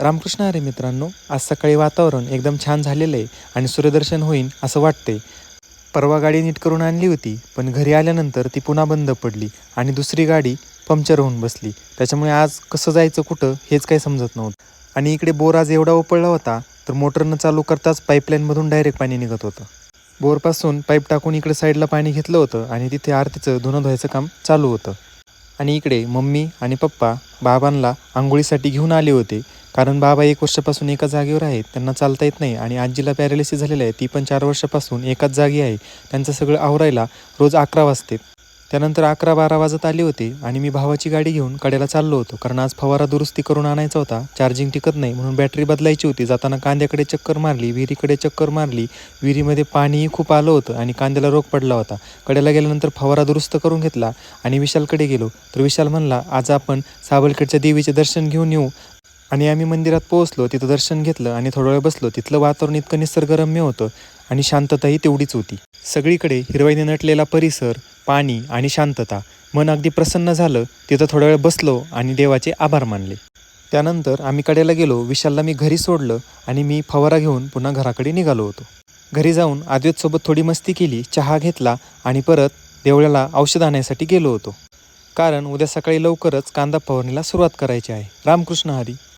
रामकृष्ण हरी मित्रांनो, आज सकाळी वातावरण एकदम छान झालेलं आहे आणि सूर्यदर्शन होईल असं वाटतंय. परवा गाडी नीट करून आणली होती, पण घरी आल्यानंतर ती पुन्हा बंद पडली आणि दुसरी गाडी पंक्चर होऊन बसली. त्याच्यामुळे आज कसं जायचं कुठं हेच काही समजत नव्हतं. आणि इकडे बोर आज एवढा उपळला होता, तर मोटरनं चालू करताच पाईपलाईनमधून डायरेक्ट पाणी निघत होतं. बोरपासून पाईप टाकून इकडे साईडला पाणी घेतलं होतं आणि तिथे आरतीचं धुणं धुवायचं काम चालू होतं. आणि इकडे मम्मी आणि पप्पा बाबांना आंघोळीसाठी घेऊन आले होते. कारण बाबा 1 वर्षापासून एका जागेवर आहेत, त्यांना चालता येत नाही आणि आजीला पॅरालिसिस झालेलं आहे, ती पण 4 वर्षापासून एकाच जागी आहे. त्यांचं सगळं आवरायला रोज 11 वाजते. त्यानंतर 11-12 वाजत आले होते आणि मी भावाची गाडी घेऊन कड्याला चाललो होतो. कारण आज फवारा दुरुस्ती करून आणायचा होता, चार्जिंग टिकत नाही म्हणून बॅटरी बदलायची होती. जाताना कांद्याकडे चक्कर मारली, विहिरीकडे चक्कर मारली. विहिरीमध्ये पाणीही खूप आलं होतं आणि कांद्याला रोग पडला होता. कड्याला गेल्यानंतर फवारा दुरुस्त करून घेतला आणि विशालकडे गेलो, तर विशाल म्हणला आज आपण साबलखेडच्या देवीचे दर्शन घेऊन येऊ. आणि आम्ही मंदिरात पोहोचलो, तिथं दर्शन घेतलं आणि थोडा वेळ बसलो. तिथलं वातावरण इतकं निसर्गरम्य होतं आणि शांतताही तेवढीच होती. सगळीकडे हिरवाईने नटलेला परिसर, पाणी आणि शांतता. मन अगदी प्रसन्न झालं. तिथं थोडा वेळ बसलो आणि देवाचे आभार मानले. त्यानंतर आम्ही कड्याला गेलो. विशालला मी घरी सोडलं आणि मी फवारा घेऊन पुन्हा घराकडे निघालो होतो. घरी जाऊन आद्वैतसोबत थोडी मस्ती केली, चहा घेतला आणि परत देवळाला औषध आणायसाठी गेलो होतो. कारण उद्या सकाळी लवकरच कांदा फवारणीला सुरुवात करायची आहे. रामकृष्ण हरी.